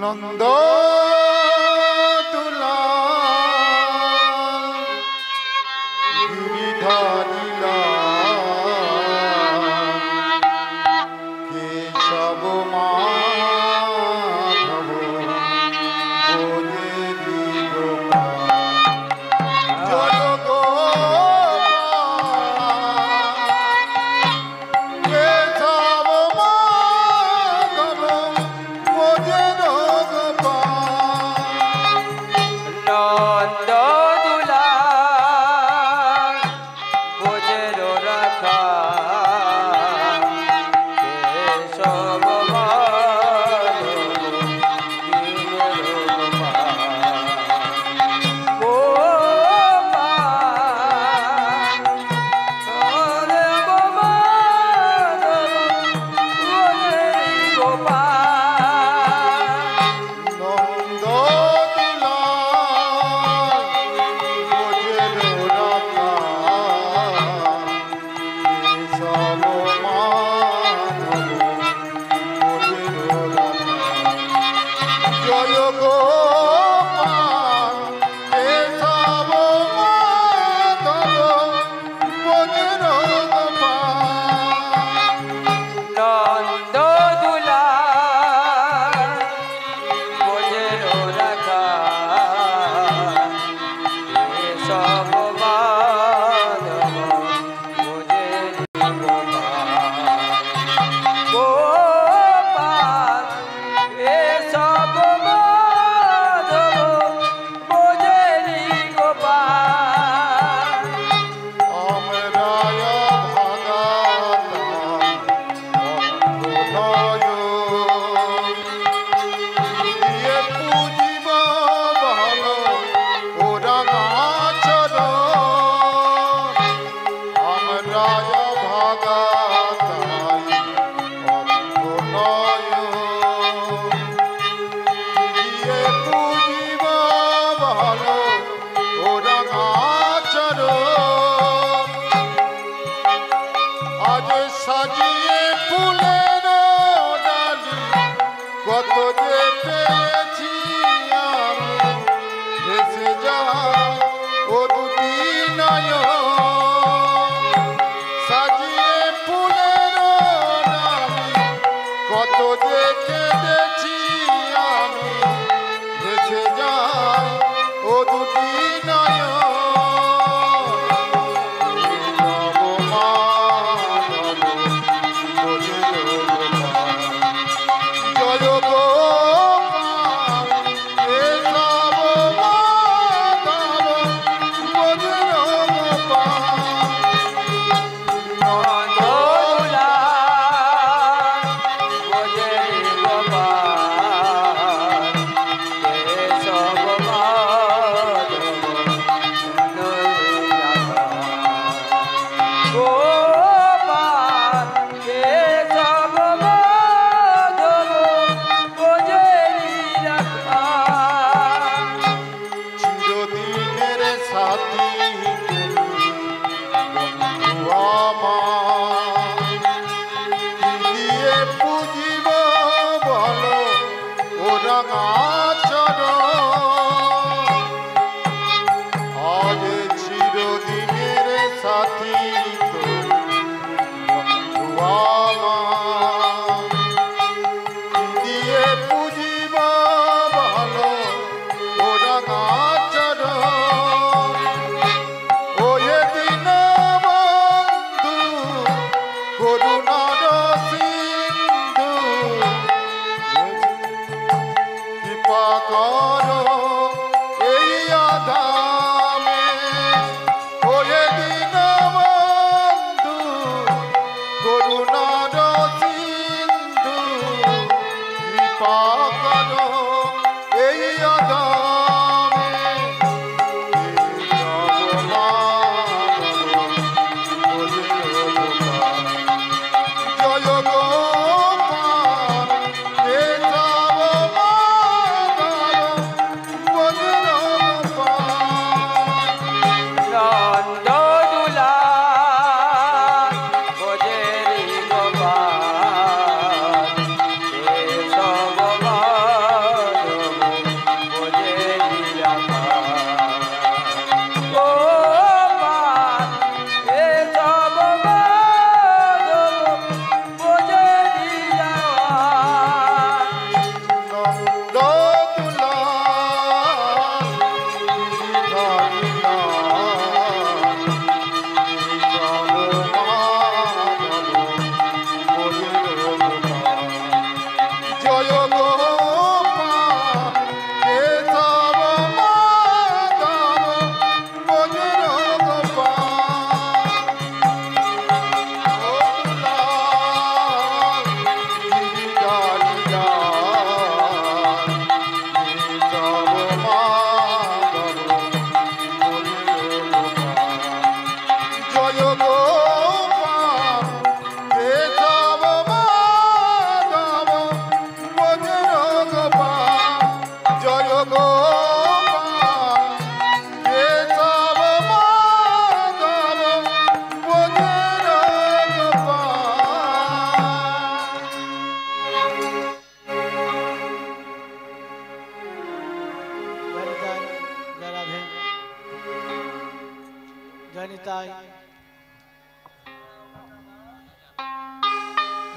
নন্দ তুলা গিরিধারিলা কেশব মাধব বোঝেলি গোপাল জয় সাজিয়ে ফুলের ডালি কত যে পেয়েছি আমি ভেসে যায় ও দুটি নয়ন সাজিয়ে ফুলের ডালি কত যে কেঁদেছি আমি ভেসে যায় ও দুটি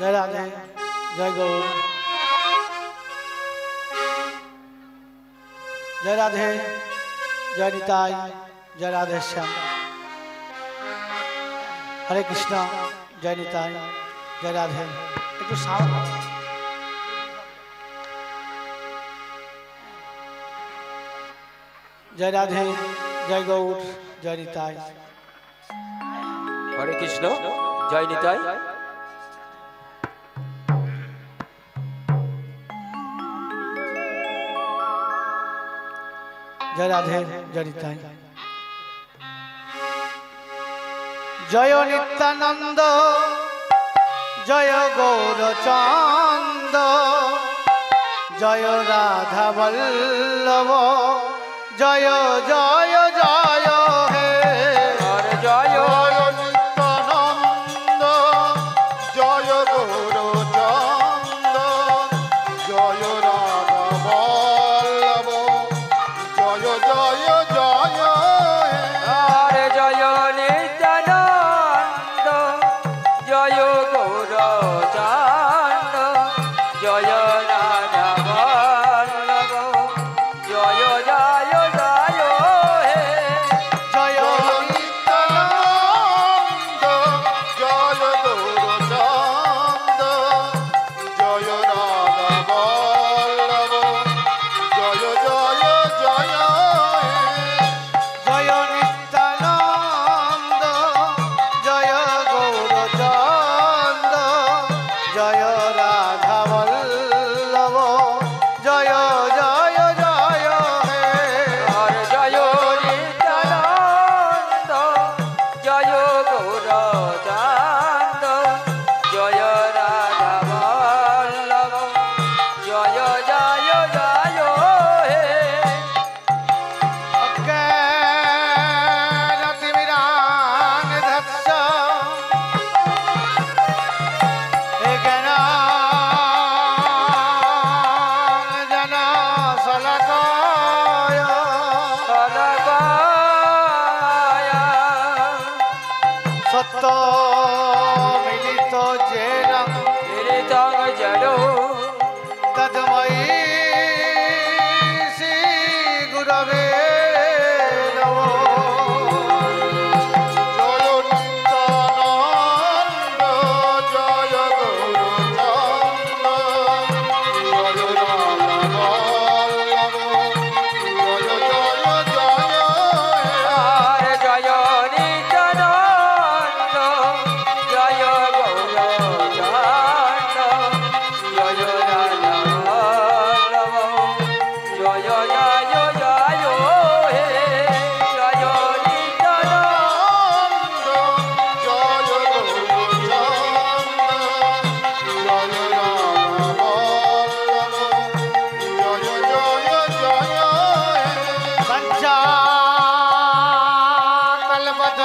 जय राधे जय गौर जय राधे जय निताई जय राधे श्याम हरे कृष्णा जय निताई जय राधे एक साउंड जय राधे जय गौर जय निताई हरे कृष्ण जय निताई जय राधे जय निताई जय नित्यानंद जय गौरचंद जय राधा वल्लभ जय जय जय हे जय नित्यानंद जय गौरचंद जय राधा वल्लभ जय जय जय हरे जय नित्यानंद जय गौरचंद जय राधा वल्लभ जय जय जय हे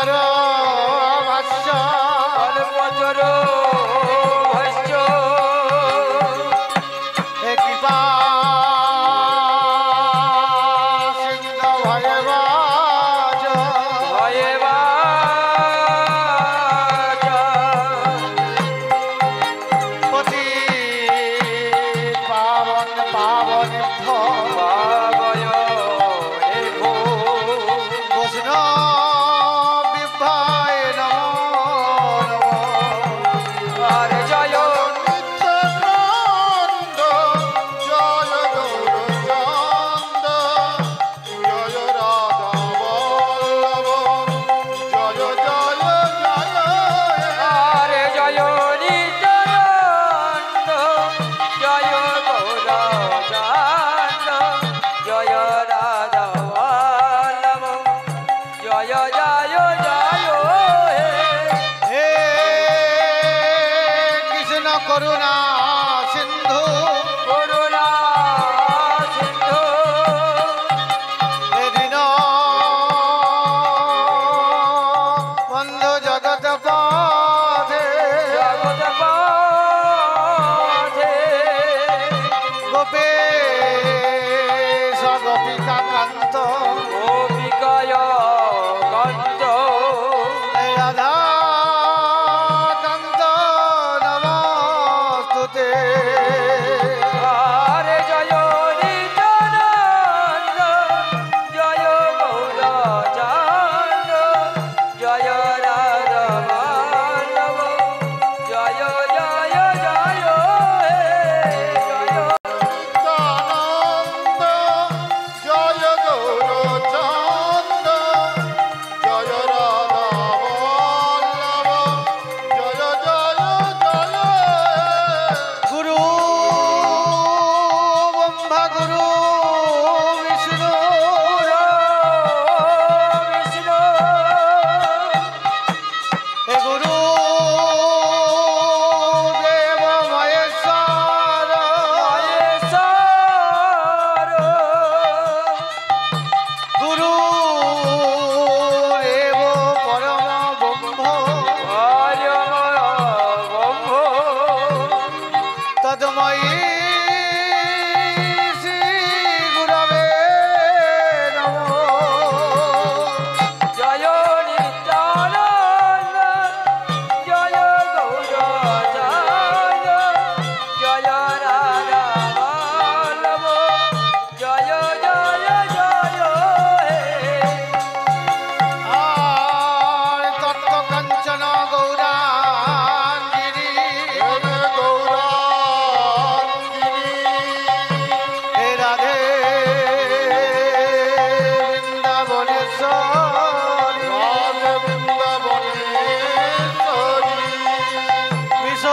কল্পতর ভাষ্য কল্পতর ভাষ্য হে কৃপা সিন্ধু ভয়বাজ পতি পাবন পাবন বৈষ্ণব বিভায় নমো নমো। জয় নিত্যানন্দ জয় গৌরচন্দ জয় রাধা বল্লভ জয় জয় জয় হরে জয় নিত্যানন্দ জয় গৌরচন্দ জয় রাধা বল্লভ জয় জয় জয় হে কৃষ্ণ করুণা সিন্ধু করুণা সিন্ধু হে দীন বন্ধু জগৎ পথে জগৎ পথে গোপেশ গোপিকা কান্ত গোপিকায় কান্ত হে রাধা কান্ত নমস্তুতে। হরে জয় নিত্যানন্দ জয় গৌরচন্দ জয় রাধা বল্লভ জয় জয় জয় জয় নিত্যানন্দ জয় গৌরচন্দ জয় রাধা বল্লভ জয় জয় জয় গুরু ব্রহ্মা গুরু বিষ্ণু বিষ্ণু হে গুরু দেব মহেশ্বর মহেশ্বর গুরু দেব পরম ব্রহ্ম তদ্ময়ী শ্রী গুরবে নমঃ। জয় নিত্যানন্দ জয় গৌরচন্দ জয় রাধা বল্লভ জয় জয় জয় আর তত্ত্ব কাঞ্চন গৌরাঙ্গিনী গৌরাঙ্গিনী হে রাধে বৃন্দাবনেশ্বরী রাধে বৃন্দাবনেশ্বরী বিশ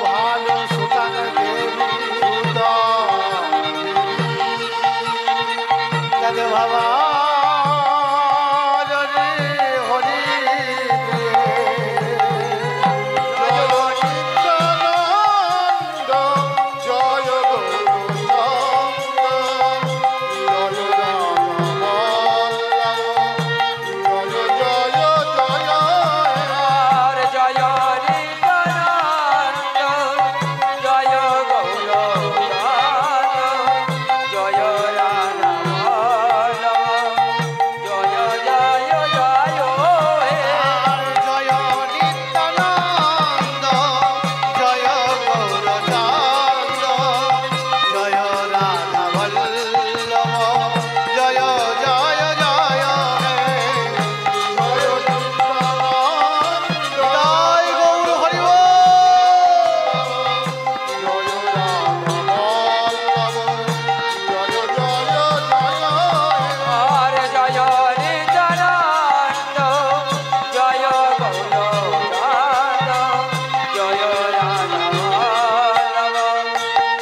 ভালো সুতান দেবী সুতা তাদের বাবা হরি হরি জয় নিত্যানন্দ জয় গৌরচন্দ জয় রাধা বল্লভ জয় জয় জয় হরে জয় নিত্যানন্দ জয় গৌরচন্দ জয় রাধা বল্লভ জয় জয় জয় জয় নিত্যানন্দ জয় গৌরচন্দ জয় রাধা বল্লভ জয় জয় জয় জয় নিত্যানন্দ জয় গৌর হরি বল। জয় রাধা বল্লভ জয় জয় জয় হরে জয় নিত্যানন্দ জয় গৌরচন্দ জয় রাধা বল্লভ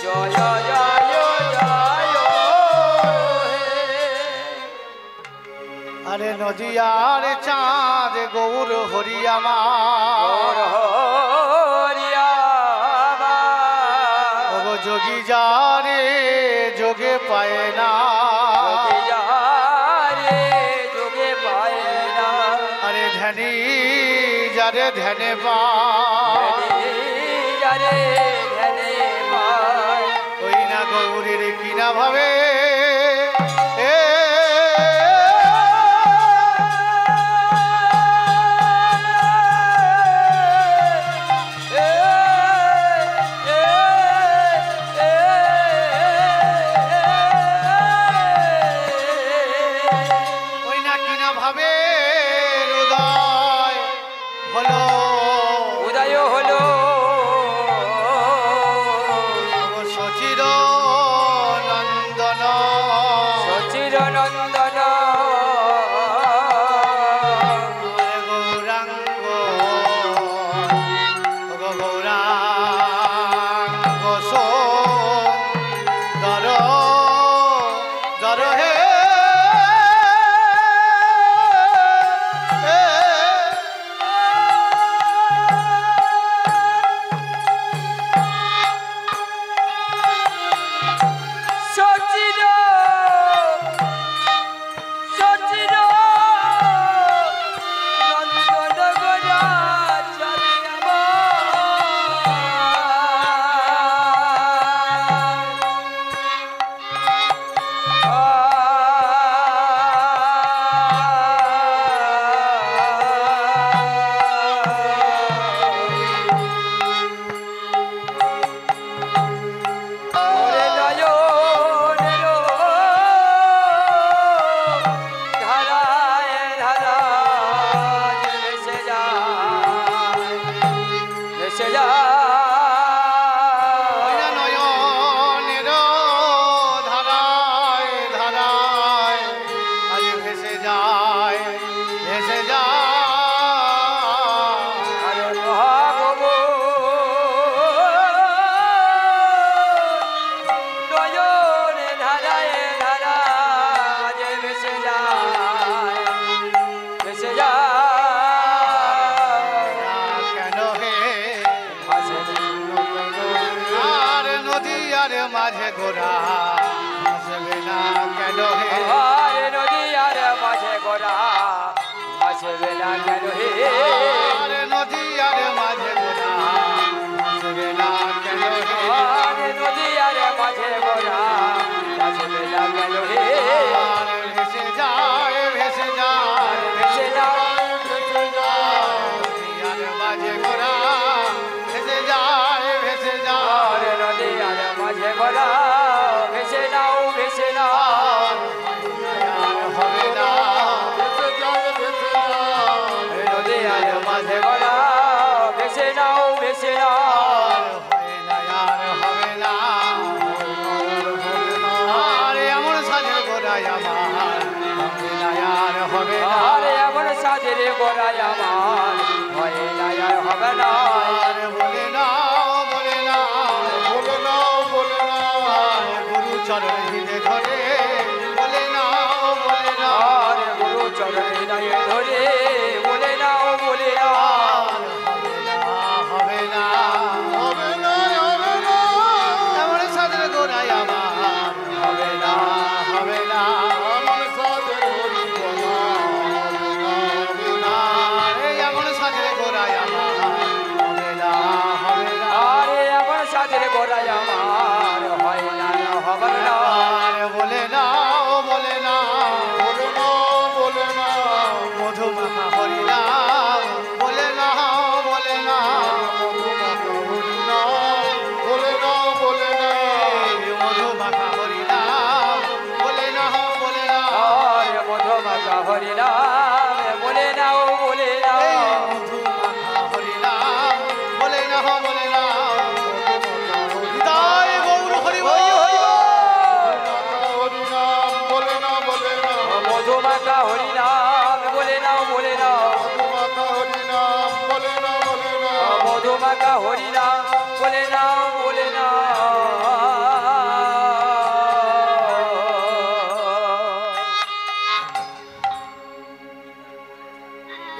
জয় জয় জয় আরে নদিয়ার চাঁদ গৌর হরি আমার হরিয়া ওগো যোগী যারে যোগে পায় না যোগে পায় যারে ধ্যানে পায় যারে ধ্যানে পায় ওই না গৌরীর কিনা ভাবে মাঝে গোরা আসবে না কেন হে আরে নদীয়ার মাঝে গোরা আসবে না কেন হে আরে নদীয়ার মাঝে গোরা আসবে না কেন হে আরে নদীয়ার মাঝে গোরা আসবে না কেন হে আরে ভেসে যায় ভেসে যায় ভেসে যায় ভেসে যায় নদীয়ার মাঝে গোরা ভেসে যায় ভেসে যায় আরে নদীয়ার মাঝে গোরা ভেসে নাও ভেসে নাও আর হবে না ভেসে যায় ভেসে যায় নদীয়ার মাঝে গোরা ভেসে নাও ভেসে নাও আর হবে না আর এমন সাজে গোড়ায় আমার হবে না আর হবে না আরে এমন সাজের গোড়ায় আমার হয় না আর হবে না আর বলে না বলে না বলে নাও বলে নাও আর গুরু চরণ হৃদে ধরে বলে না বলে না আর গুরু চরণ হৃদয়ে ধরে বলে নাও বলে নাও আর হবে না হবে না হবে না হবে না এমন সাজে গোড়ায় আমার হবে না হবে না আমার সাথে হরি বলা হবে না আরে এমন সাজে গোড়ায় আমার হবে না হবে না আরে এমন সাজের গোড়ায় আমার হয় না হবে না আর বলে না বলে না বলে নাও বলে নাও মধুমাখা হরিনাম বলে না বলে না মধুমাখা হরি নাও বলে নাও বলে নাও মধুমাখা হরিনাম বলে না বলে না আর মধুমাখা হরি নাম বলে নাও বলে নাও মধুমাখা হরিনাম বলে না বলে না হৃদয় গৌর হরি হরি হরি হরি নাম বলে না বলে না মধুমাখা হরি নাম বলে নাও বলে নাও মধুমাখা হরি নাম বলে না বলে না মধুমাখা হরি নাম বলে নাও বলে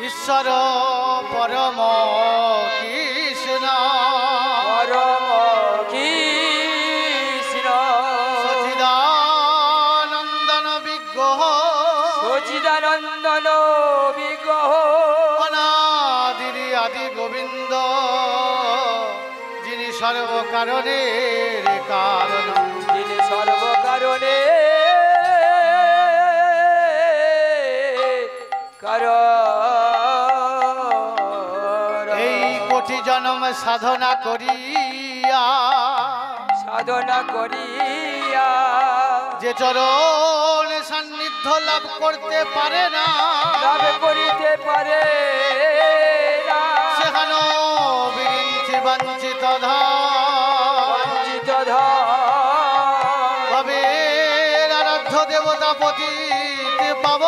ঈশ্বর পরম কৃষ্ণ পরম কৃষ্ণ সচিদানন্দন বিগ্রহ সচিদানন্দন বিগ্রহ অনাদির সর্বকারণের কারণ, যিনি সর্বকারণে কারণ। এই কোটি জন্ম সাধনা করিয়া, সাধনা করিয়া যে চরণ সান্নিধ্য লাভ করতে পারে না, লাভ করিতে পারে না, সেখানে বিরিঞ্চি বাঞ্ছিত বঞ্চিত ধন তবে আরাধ্য দেবতা পতিত পাব।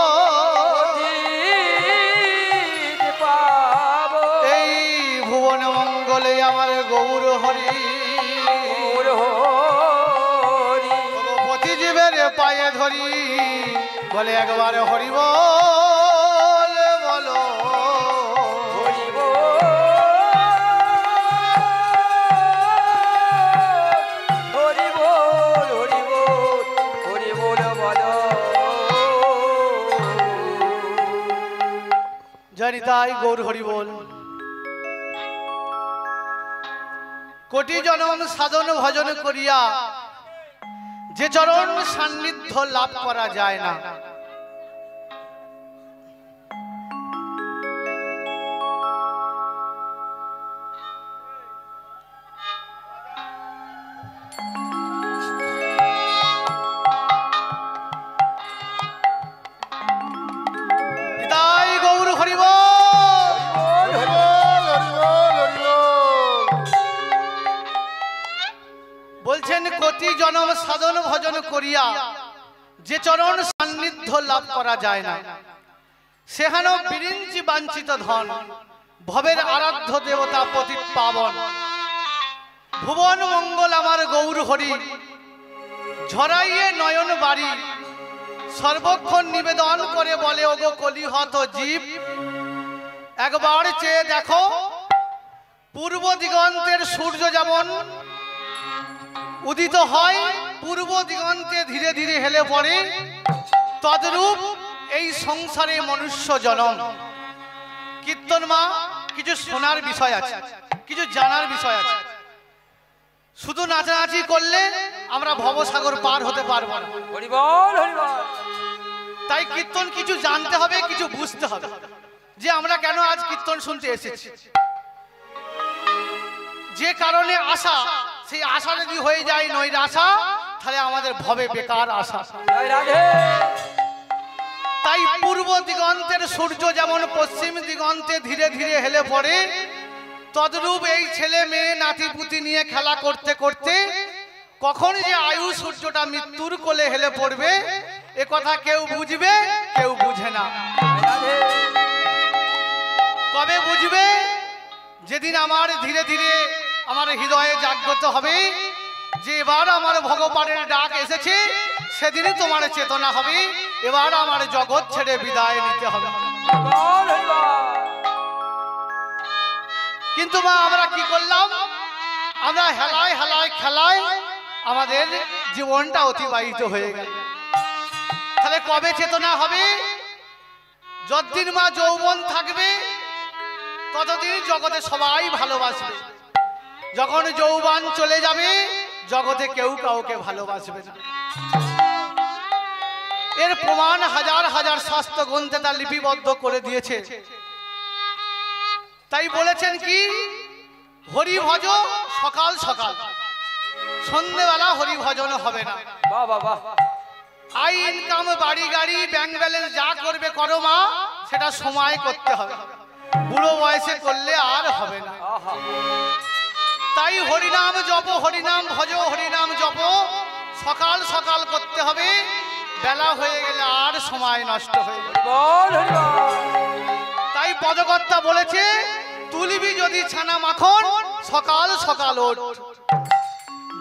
পাব এই ভুবন মঙ্গলে আমার গৌর হরি, পতি জীবের পায়ে ধরি, বলে একবার হরি বল বলো। হরি বল হরি বল হরি বল বলো। জানি তাই গৌর হরি বল। কোটি জনম সাধন ভজন করিয়া যে চরণ সান্নিধ্য লাভ করা যায় না, তাই গৌর হরি বল। হরি বল, হরি বল, হরি বল। বলছেন কোটি জনম সাধন ভজন করিয়া যে চরণ সান্নিধ্য লাভ করা যায় না, সেখানেও বিরিঞ্চি বাঞ্ছিত ধন ভবের আরাধ্য দেবতা পতিত পাবন। ভুবন মঙ্গল আমার গৌর হরি, ঝরাইয়ে নয়ন বাড়ি, সর্বক্ষণ নিবেদন করে বলে ওগো কলিহত জীব, একবার চেয়ে দেখো পূর্ব দিগন্তের সূর্য যেমন উদিত হয়, পূর্ব দিগন্তে ধীরে ধীরে হেলে পড়ে, তদ্রূপ এই সংসারে মনুষ্য জনম। কীর্তন মা, কিছু শোনার বিষয় আছে, কিছু জানার বিষয় আছে। শুধু নাচানাচি করলে আমরা ভবসাগর পার হতে পারবো না। হরি বল হরি বল। তাই কীর্তন কিছু জানতে হবে, কিছু বুঝতে হবে, যে আমরা কেন আজ কীর্তন শুনতে এসেছি, যে কারণে আশা, সেই আশা যদি হয়ে যায় নৈরাশা, তাহলে আমাদের ভবে বেকার আশা। জয় রাধে। তাই পূর্ব দিগন্তের সূর্য যেমন পশ্চিম দিগন্তে ধীরে ধীরে হেলে পড়ে, তদ্রূপ এই ছেলে মেয়ে নাতি পুতি নিয়ে খেলা করতে করতে কখন যে আয়ু সূর্যটা মৃত্যুর কোলে হেলে পড়বে, এ কথা কেউ বুঝবে, কেউ বুঝে না। জয় রাধে। কবে বুঝবে? যেদিন আমার ধীরে ধীরে আমার হৃদয়ে জাগ্রত হবে যে এবার আমার ভগবানের ডাক এসেছে, সেদিনই তোমার চেতনা হবে, এবার আমার জগৎ ছেড়ে বিদায় নিতে হবে। হরি বল হরি বল। কিন্তু মা আমরা কি করলাম? আমরা হেলায় হেলায় খেলায় আমাদের জীবনটা অতিবাহিত হয়ে গেল। তাহলে কবে চেতনা হবে? যতদিন মা যৌবন থাকবে ততদিন জগতে সবাই ভালোবাসবে। যখন যৌবন চলে যাবে জগতে কেউ কাউকে ভালোবাসবে না। এর প্রমাণ হাজার হাজার শাস্ত্র গ্রন্থে তা লিপিবদ্ধ করে দিয়েছে। তাই বলেছেন কি, হরি ভজ সকাল সকাল, সন্ধ্যেবেলা হরি ভজন হবে না। বাহ বাহ বাহ। আই ইনকাম, বাড়ি গাড়ি, ব্যাংক ব্যালেন্স যা করবে করো মা, সেটা সময় করতে হবে, বুড়ো বয়সে করলে আর হবে না। আহা। তাই হরিনাম জপ, হরিনাম ভজ, হরিনাম জপ সকাল সকাল করতে হবে, বেলা হয়ে গেলে আর সময় নষ্ট হয়ে যাবে। বল হরি বল। তাই পদকর্তা বলেছে, তুলিবি যদি ছানা মাখন সকাল সকাল ওঠ,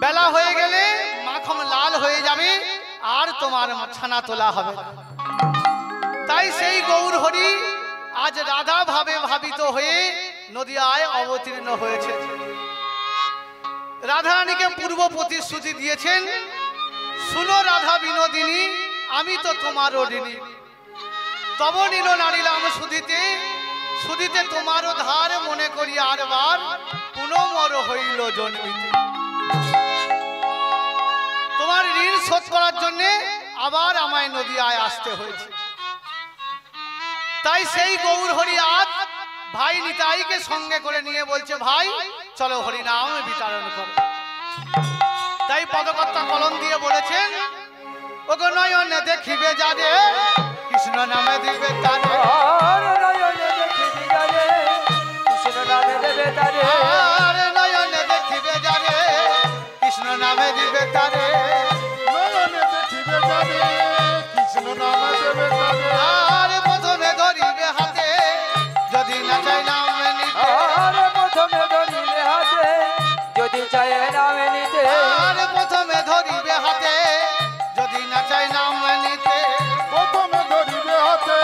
বেলা হয়ে গেলে মাখন লাল হয়ে যাবে, আর তোমার ছানা তোলা হবে না। তাই সেই গৌর হরি আজ রাধা ভাবে ভাবিত হয়ে নদিয়ায় অবতীর্ণ হয়েছে। রাধারানীকে পূর্ব প্রতিশ্রুতি দিয়েছেন, শুনো রাধা বিনোদিনী, আমি তো তোমার ঋণী, তব নীল নারিলাম সুদিতে, শুধিতে তোমারও ধার মনে করি আরবার পুনমর হইল জন্মিতে। তোমার ঋণ শোধ করার জন্য আবার আমায় নদিয়ায় আসতে হয়েছে। তাই সেই গৌর হরি আজ ভাই নিতাইকে সঙ্গে করে নিয়ে বলছে, ভাই চলো হরিনাম বিতরণ করো। তাই পদকর্তা কলম দিয়ে বলেছেন, ওগো নয়নে দেখিবে যারে কৃষ্ণ নামে দিবে তারে, কৃষ্ণ নামে দেবে তারে, আরে নয়নে দেখিবে যারে কৃষ্ণ নামে দিবে তারে, নয়নে দেখিবে যারে কৃষ্ণ নামে দেবে তারে, আর প্রথমে ধরিবে হাতে যদি না চাই নাম নিতে, আর প্রথমে ধরিবে হাতে যদি চায় নামে নিতে, আর প্রথমে ধরিবে হাতে যদি না চাই নাম নিতে, প্রথমে ধরিবে হাতে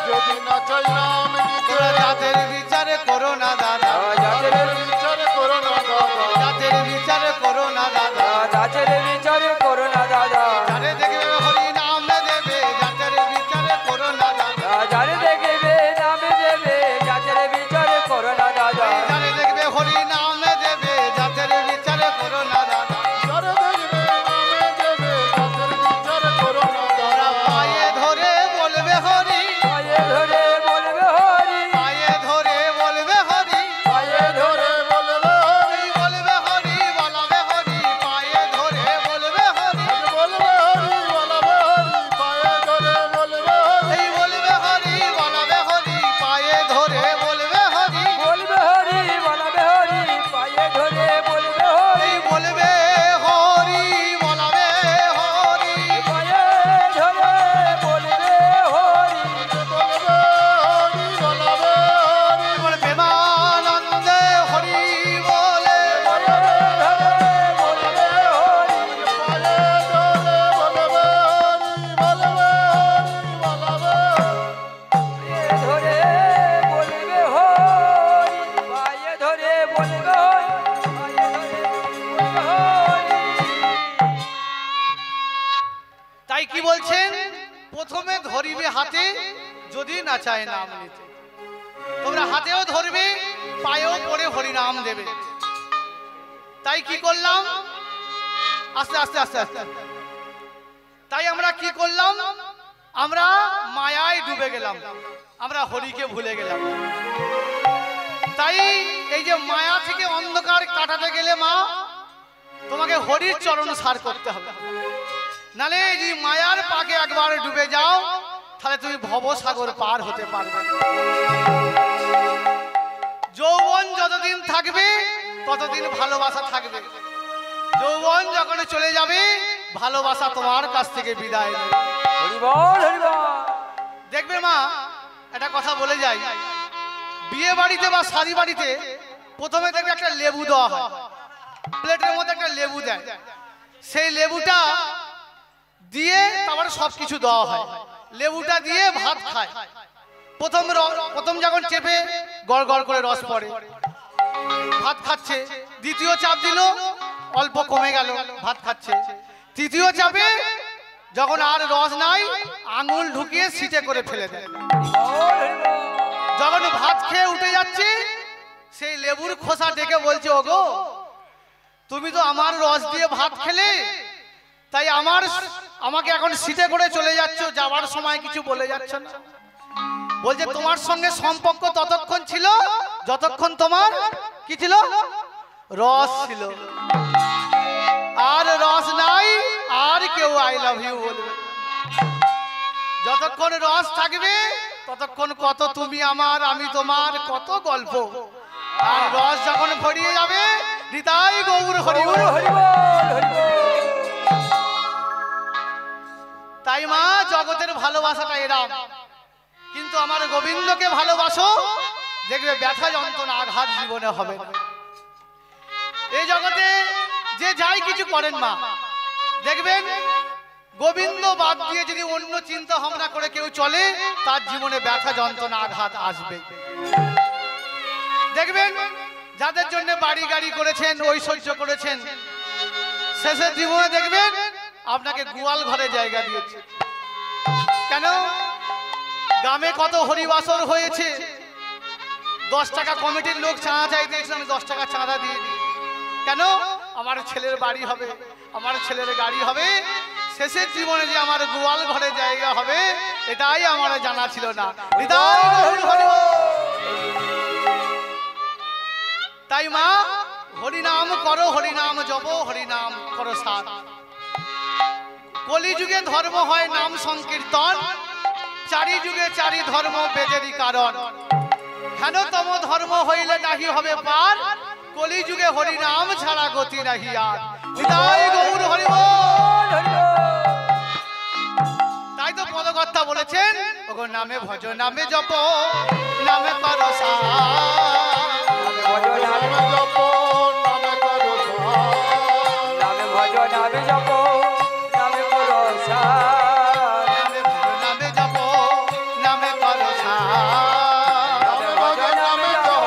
যদি না চাই নাম নিতে, তোরা জাতের বিচারে করো না দাদা, জাতের বিচার করো না দাদা, জাতের বিচারে করো না দাদা, জাতের বিচারে করো না দাদা, যারে দেখবে হরি নাম দেবে জাতের বিচারে করো না দাদা, যারে দেখবে নামে দেবে জাতের বিচারে করো না দাদা, যারে দেখবে হরি নাম দেবে জাতের বিচারে করো না দাদা, যারে দেখবে নামে দেবে জাতের বিচার করো না তোরা দাদা, পায়ে ধরে বলবে হরি, পায়ে ধরে বলবে হরি, পায়ে ধরে বলবে হরি, পায়ে ধরে বলবে হরি, বলবে হরি বলবে হরি, পায়ে ধরে বলবে হরি, বলবে হরি বলবে হরি, পায়ে ধরে বলবে হরি, এই বলবে হরি বলবে হরি, পায়ে ধরে বলবে হরি, বলবে হরি বলবে হরি, পায়ে ধরে বলবে হরি, এই বলবে হরি বলবে হরি, পায়ে ধরে বলবে হরি, বলবে হরি বলবে হরি, বলে প্রেমানন্দে হরি বলে, পায়ে ধরে বলবে হরি, পায়ে ধরে বলবে হরি, বলবে হরি বলবে হরি, পায়ে ধরে বলবে হরি, পায়ে ধরে বলবে হরি, পায়ে ধরে বলবে হরি। তাই কি বলছেন, প্রথমে ধরিবে হাতে যদি না চায় নাম নিতে, তোমরা হাতেও ধরবে পায়েও পড়ে হরি নাম দেবে। তাই কি করলাম, আস্তে আস্তে আস্তে আস্তে, তাই আমরা কি করলাম, আমরা মায়ায় ডুবে গেলাম, আমরা হরিকে ভুলে গেলাম। তাই এই যে মায়া থেকে অন্ধকার কাটাতে গেলে মা তোমাকে হরির চরণ সার করতে হবে, নালে যদি মায়ার পাকে একবার ডুবে যাও তাহলে তুমি ভবসাগর পার হতে পারবে না। যৌবন যতদিন থাকবে ততদিন ভালোবাসা থাকবে, যৌবন যখন চলে যাবে ভালোবাসা তোমার কাছ থেকে বিদায় নেবে। হরি বল হরি বল। দেখবে মা, একটা কথা বলে যাই, বিয়ে বাড়িতে বা শাড়ি বাড়িতে প্রথমে দেখবে একটা লেবু দেওয়া হয়, প্লেটের মধ্যে একটা লেবু দেয়, সেই লেবুটা দিয়ে তারপরে সবকিছু দেওয়া হয়, লেবুটা দিয়ে ভাত খায়। প্রথম যখন চেপে গড় গড় করে রস পড়ে, ভাত খাচ্ছে, দ্বিতীয় চাপ দিল অল্প কমে গেল, ভাত খাচ্ছে, তৃতীয় চাপে যখন আর রস নাই আঙুল ঢুকিয়ে সিটে করে ফেলে দেয়। যখন ভাত খেয়ে উঠে যাচ্ছে সেই লেবুর খোসা ডেকে বলছে, ওগো তুমি তো আমার রস দিয়ে ভাত খেলে, তাই আমাকে এখন সিটে করে চলে যাচ্ছ, যাওয়ার সময় কিছু বলে যাচ্ছ না। বলছে তোমার সঙ্গে সম্পর্ক ততক্ষণ ছিল যতক্ষণ তোমার কি ছিল, রস ছিল, আর রস নাই আর কেউ আই লাভ ইউ বলবে। যতক্ষণ রস থাকবে ততক্ষণ কত তুমি আমার আমি তোমার কত গল্প, আর রস যখন ভরিয়ে যাবে নিতাই গৌর হরি বল। হরি বল হরি বল। তাই মা জগতের ভালোবাসাটা এরাম, কিন্তু আমার গোবিন্দকে ভালোবাসো, দেখবে ব্যথা যন্ত্রণা আঘাত জীবনে হবে না। এই জগতে যে যাই কিছু করেন মা, দেখবেন গোবিন্দ বাদ দিয়ে যদি অন্য চিন্তা ভাবনা করে কেউ চলে তার জীবনে ব্যথা যন্ত্রণা আঘাত আসবে। দেখবেন যাদের জন্য বাড়ি গাড়ি করেছেন, ঐশ্বর্য করেছেন, শেষের জীবনে দেখবেন আপনাকে গোয়াল ঘরে জায়গা দিয়েছে। কেন? গ্রামে কত হরিবাসর হয়েছে, 10 টাকা কমিটির লোক চাঁদা চাইতেছিল, আমি 10 টাকা চাঁদা দিয়ে দিই। কেন? আমার ছেলের বাড়ি হবে, আমার ছেলের গাড়ি হবে, শেষের জীবনে যে আমার গোয়াল ঘরে জায়গা হবে এটাই আমার জানা ছিল না। হৃদয় গৌর হরি বল। তাই মা হরিনাম করো, হরিনাম জপ, হরিনাম করো সার। কলিযুগে ধর্ম হয় নাম সংকীর্তন, চারি যুগে চারি ধর্ম বেদেরই কারণ। হেনতম ধর্ম হইলে নাহি হবে পার, কলিযুগে হরিনাম ছাড়া গতি নাহি আর। হৃদয় গৌর হরি বল। তাই তো পদকর্তা বলেছেন, ওগো নামে ভজ নামে জপ নামে করো সার। নামে জপ নামে করো সার। নামে ভজ নামে জপ নামে করো সার। নামে ভজ নামে জপ নামে করো সার। নামে ভজ নামে জপ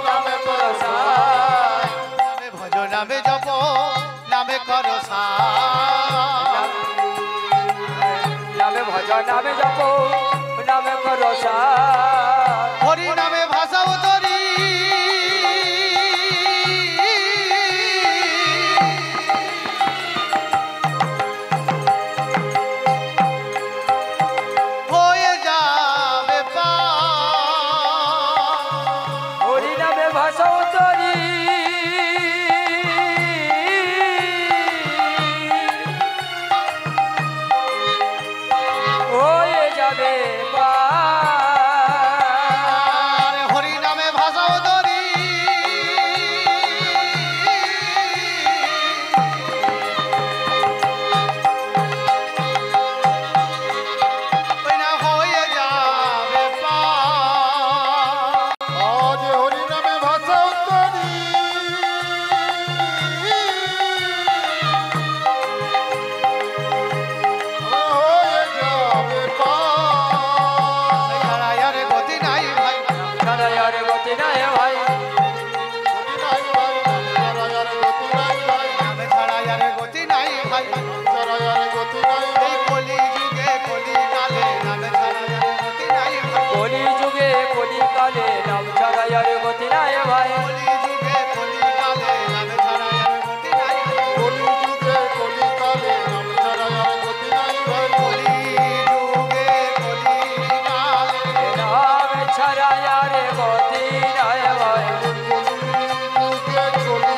নামে করো সার। নামে ভজ নামে জপ নামে করো সার। নামে ভজ নামে জপ নামে করো সার। হরি নামে ভাষাও তরি, হয়ে যাবে পার। হরি নামে ভাষাও তরি, হয়ে যাবে পার। হরি নামে ভাষাও তরি, হয়ে যাবে পার। আজ হরি নামে ভাষা উত্তরি, হয়ে যাবে পার। ছাড়াইয়ার গতি নাই ভাই, ছাড়া আর গতি নাই ভাই। গতি নাই ভাই, নাম ছাড়া আর গতি নাই ভাই। নামে ছাড়াইয়ার গতি নাই ভাই। নাম ছাড়া আর গতি নাই এই ভাই। কলি যুগে কলি কালে নামে ছাড়াইয়ার গতি নাই ভাই। কলি যুগে কলি কালে নাম ছাড়া আর গতি নাই ভাই। কলি যুগে কলি কালে নামে ছাড়াইয়ার গতি নাই ভাই। কলি যুগে কলি কালে নাম ছাড়া আর গতি নাই ভাই। কলি যুগে কলি কালে নাম ছাড়া আর গতি নাই ভাই। যুগে কলি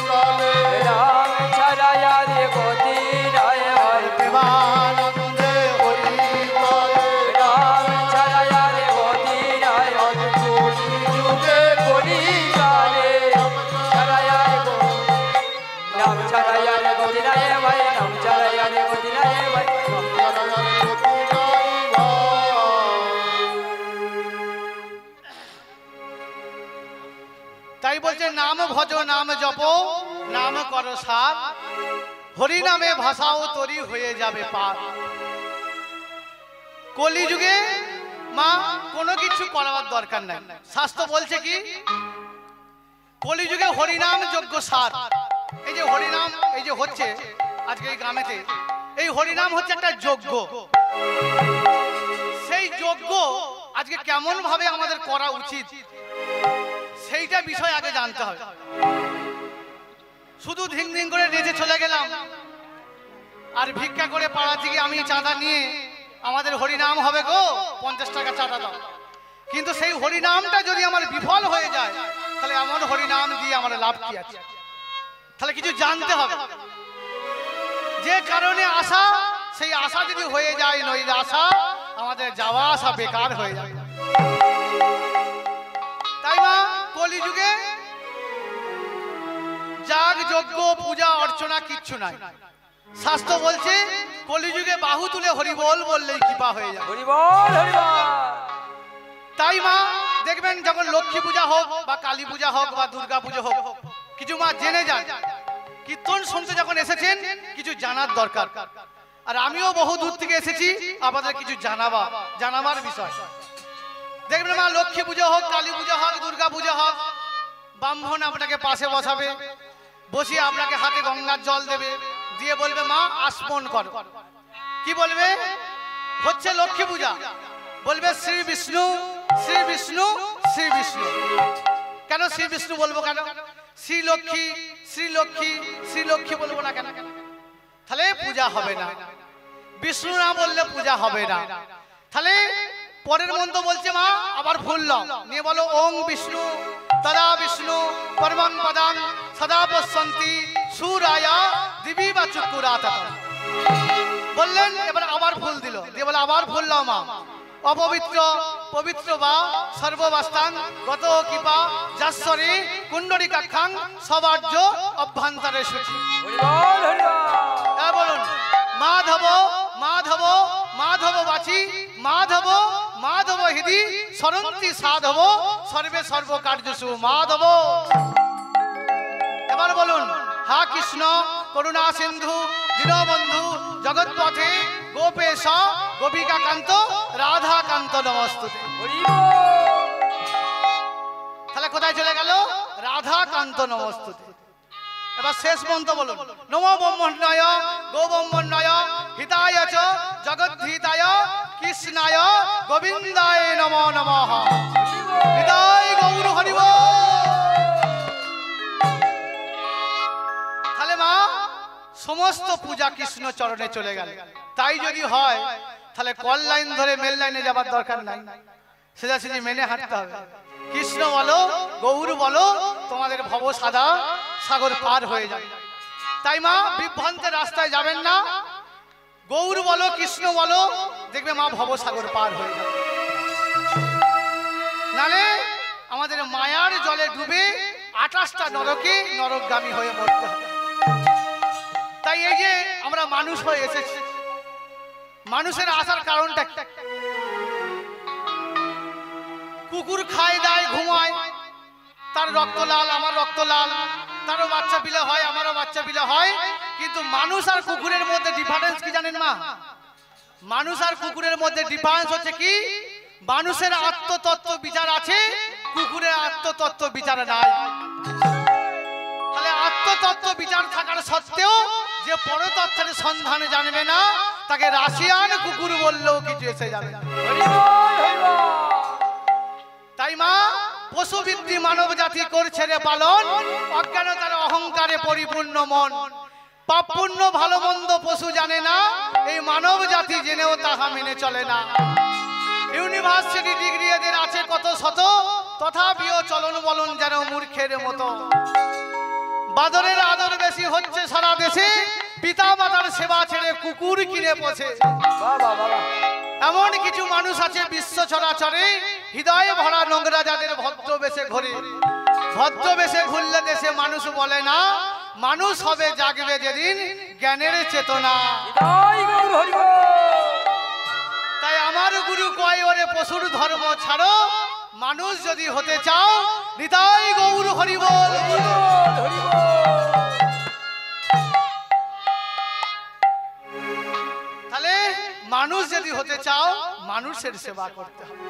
কালে নাম ছাড়া আর গতি নাই ভাই। দেবানন্দে হরি কালে নাম ছাড়া আর গতি নাই ভাই। যুগে কলি কালে ছাড়া আর নাম ছাড়া আর গতি নাই ভাই। নাম ছাড়া আর গতি নাই ভাই। ছাড়া আর গতি নাই ভাই। তাই বলছে নাম ভজ নাম জপ নাম করো সার, হরি নামে ভাষাও তরি হয়ে যাবে পার। কলি যুগে মা কোনো কিছু করার দরকার নাই। শাস্ত্র বলছে কি, কলি যুগে হরিনাম যজ্ঞ সার। এই যে হরিনাম এই যে হচ্ছে আজকে এই গ্রামেতে, এই হরিনাম হচ্ছে একটা যজ্ঞ। সেই যজ্ঞ আজকে কেমন ভাবে আমাদের করা উচিত সেইটা বিষয় আগে জানতে হবে। শুধু ধিং ধিং করে রেজে চলে গেলাম আর ভিক্ষা করে পাড়া থেকে আমি চাঁদা নিয়ে আমাদের হরিনাম হবে গো 50 টাকা চাঁদা দাও, কিন্তু সেই হরিনামটা যদি আমার বিফল হয়ে যায় তাহলে এমন হরিনাম দিয়ে আমার লাভ কি আছে? তাহলে কিছু জানতে হবে। যে কারণে আশা, সেই আশা যদি হয়ে যায় নৈরাশা, আমাদের যাওয়া আসা বেকার হয়ে যাবে। তাই মা কলিযুগে যাগ যজ্ঞ পূজা অর্চনা কিচ্ছু নাই। শাস্ত্র বলছে কলিযুগে বাহু তুলে হরি বল বললেই কৃপা হয়ে যাবে। হরি বল হরি বল। তাই মা দেখবেন যখন লক্ষ্মী পূজা হোক বা কালী পূজা হোক বা দুর্গা পূজা হোক, কিছু মা জেনে যান কীর্তন শুনতে যখন এসেছেন কিছু জানার দরকার। আর আমিও বহু দূর থেকে এসেছি আপনাদের কিছু জানাবার বিষয়। দেখবেন মা লক্ষ্মী পূজা হোক, কালী পূজা হোক, দুর্গা পূজা হোক, ব্রাহ্মণ আপনাকে পাশে বসাবে, বসিয়ে আপনাকে হাতে গঙ্গার জল দেবে, দিয়ে বলবে মা আসমন কর। কি বলবে? হচ্ছে লক্ষ্মী পূজা, বলবে শ্রী বিষ্ণু শ্রী বিষ্ণু শ্রী বিষ্ণু। কেন শ্রী বিষ্ণু বলবো কেন? শ্রীলক্ষ্মী শ্রীলক্ষ্মী শ্রীলক্ষ্মী বলবো না কেন? তাহলে পূজা হবে না। বিষ্ণু না বললে পূজা হবে না। তাহলে পরের মন্ত্র বলছে মা, আবার ভুলল নিয়ে বলো ওং বিষ্ণু তদা বিষ্ণু পরমং পদাং সদা পশ্যন্তি সুরায়া দিবি বা চক্ষুরাতম বললেন। এবার আবার ভুল দিল, দিয়ে বলে আবার ভুললাম মা, অপবিত্র পবিত্র বা সর্ববাস্তাং গত কৃপা যাশ্বরী কুণ্ডরিকাক্ষাং সবার্য অভ্যন্তরে সূচি। বলুন মাধব মাধব মাধব বাচি মাধব মাধব হৃদি সরন্তি সাধব সর্বে সর্বকার্যসু মাধব। এবার বলুন হা কৃষ্ণ করুণা সিন্ধু দীনবন্ধু জগৎপথে গোপেশ গোপিকাকান্ত রাধাকান্ত নমস্তুতে। তাহলে কোথায় চলে গেল? রাধাকান্ত নমস্তুতে। এবার শেষ মন্ত্র বলুন নমো ব্রহ্মণ্যয় গো ব্রহ্মণ্যয় হিতায় চ জগদ্ধিতায় কৃষ্ণায় গোবিন্দায় নমো নমঃ। হৃদয় গৌর হরি বল। তাহলে মা সমস্ত পূজা কৃষ্ণ চরণে চলে গেল। তাই যদি হয় তাহলে কল লাইন ধরে মেল লাইনে যাবার দরকার নাই, সোজাসুজি মেনে হাঁটতে হবে। কৃষ্ণ বলো গৌর বলো, তোমাদের ভব সাদা সাগর পার হয়ে যাবে। তাই মা বিভ্রান্তের রাস্তায় যাবেন না, গৌর বলো কৃষ্ণ বলো, দেখবে মা ভব সাগর পার হয়ে যাবে। নালে আমাদের মায়ার জলে ডুবে 28টা নরকে নরকগামী হয়ে মরতে হবে। তাই এই যে আমরা মানুষ হয়ে এসেছি, মানুষের আসার কারণটা কি? কুকুর খায় দায় ঘুমায়, তার রক্ত লাল আমার রক্ত লাল, তারও বাচ্চা পিলে হয় আমারও বাচ্চা পিলে হয়, কিন্তু মানুষ আর কুকুরের মধ্যে ডিফারেন্স কি জানেন মা? মানুষ আর কুকুরের মধ্যে ডিফারেন্স হচ্ছে কি, মানুষের আত্মতত্ত্ব বিচার আছে, কুকুরের আত্মতত্ত্ব বিচার নাই। তাহলে আত্মতত্ত্ব বিচার থাকার সত্ত্বেও যে পরতত্ত্বের সন্ধানে জানবে না, তাকে রাশিয়ান কুকুর বললেও কিছু এসে যাবে না। তাই মা পশুবৃত্তি মানব জাতি করছে রে পালন, অজ্ঞানতার অহংকারে পরিপূর্ণ মন। পাপ পুণ্য ভালো মন্দ পশু জানে না, এই মানব জাতি জেনেও তাহা মেনে চলে না। ইউনিভার্সিটি ডিগ্রি এদের আছে কত শত, তথাপিও চলন বলন যেন মূর্খের মতো। বাদরের আদর বেশি হচ্ছে সারা দেশে, পিতা মাতার সেবা ছেড়ে কুকুর কিনে পোষে। এমন কিছু মানুষ আছে বিশ্ব চরাচরে, হৃদয়ে ভরা নোংরা যাদের ভদ্র বেশে ঘোরে। ভদ্র বেশে ঘুরলে দেশে মানুষ বলে না, মানুষ হবে জাগবে যেদিন জ্ঞানের চেতনা। তাই আমার গুরু কয় ওরে পশুর ধর্ম ছাড়ো, মানুষ যদি হতে চাও নিতাই গৌর হরি বল। তাহলে মানুষ যদি হতে চাও মানুষের সেবা করতে হবে।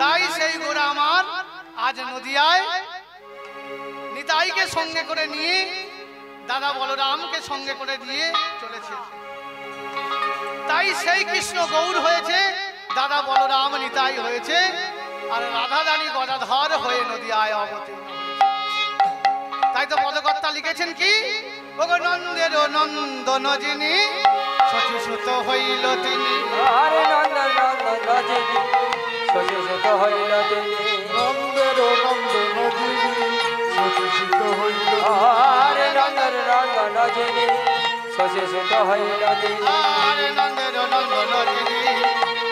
তাই সেই গোরা আমার আজ নদিয়ায় নিতাইকে সঙ্গে করে নিয়ে, দাদা বলরামকে সঙ্গে করে নিয়ে চলেছে। তাই সেই কৃষ্ণ গৌর হয়েছে, দাদা বলরাম নিতাই হয়েছে, আর রাধা রানী গদাধর হয়ে নদিয়ায় অবতীর্ণ। তাই তো পদকর্তা লিখেছেন কি, নন্দের নন্দন যিনি শশীসুত হইল তিনি। আরে নন্দন নন্দন যিনি শশীসুত হইল তিনি। নন্দের নন্দন যিনি শশীসুত হইল। আরে নন্দন নন্দন যিনি শশীসুত হইল তিনি। আরে নন্দের নন্দন যিনি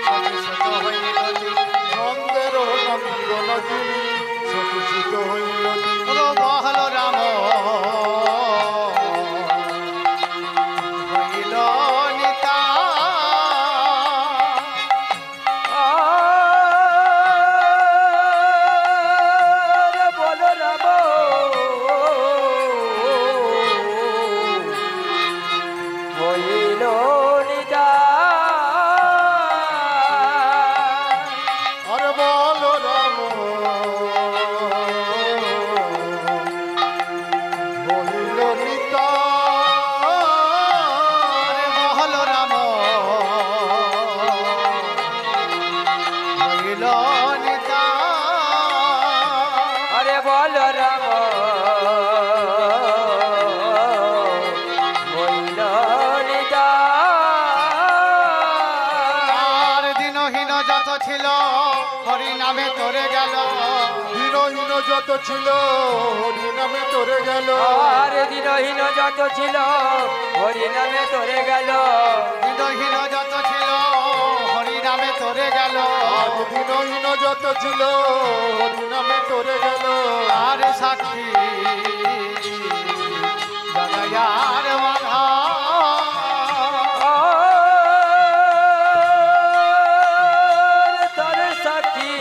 শশীসুত হইল তিনি। নন্দের নন্দন যিনি শশীসুত হইল তিনি। বহল রাম হইল নিতা। বলরাম হইল নিতা। ছিল হরি নামে তরে গেল দিনহীন যত ছিল হরি নামে তোরে গেল আর দিনহীন যত ছিল হরি নামে তোরে গেল দিনহীন যত ছিল হরি নামে তরে গেল আজ দিনহীন যত ছিল হরি নামে তোরে গেল আর সাক্ষী জগায়ার মাধা তার সাক্ষী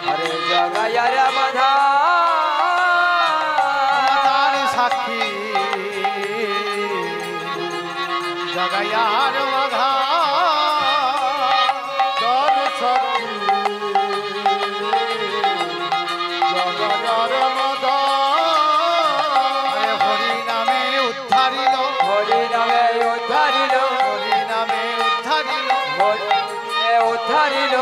আরে জগায়ার মাধা তার সাক্ষী জগায়ার মাধা তার সাক্ষী জগদার মাধা আরে হরি নামে উদ্ধারিল হরি নামে উদ্ধারিল হরি নামে উদ্ধারিল উদ্ধারিল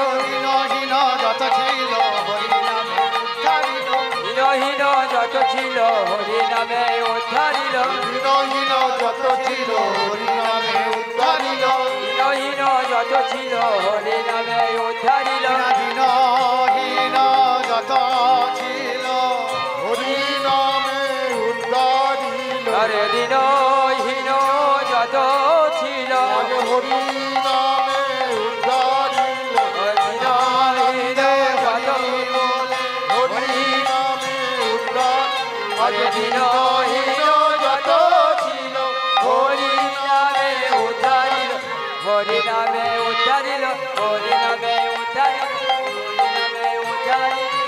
হীন যত ছিল হরি নামে উদ্ধারিল হীনহীন যত ছিল হরি নামে উদ্ধারিল দিনহীন যত ছিল হরি নামে উদ্ধারিল হীনহীন যত ছিল হরি নামে উদ্ধারিল দিনহীন যত ছিল হরি নামে উদ্ধারিল আরে দিনহীন যত ছিল আজ হরি নামে উদ্ধারিল দিনহীন যত হরি নামে উদ্ধার আজ আরে দিনহীন যত ছিল হরি নামে উদ্ধারিল হরি নামে উদ্ধারিল হরি নামে উদ্ধারিল হরি নামে উদ্ধারিল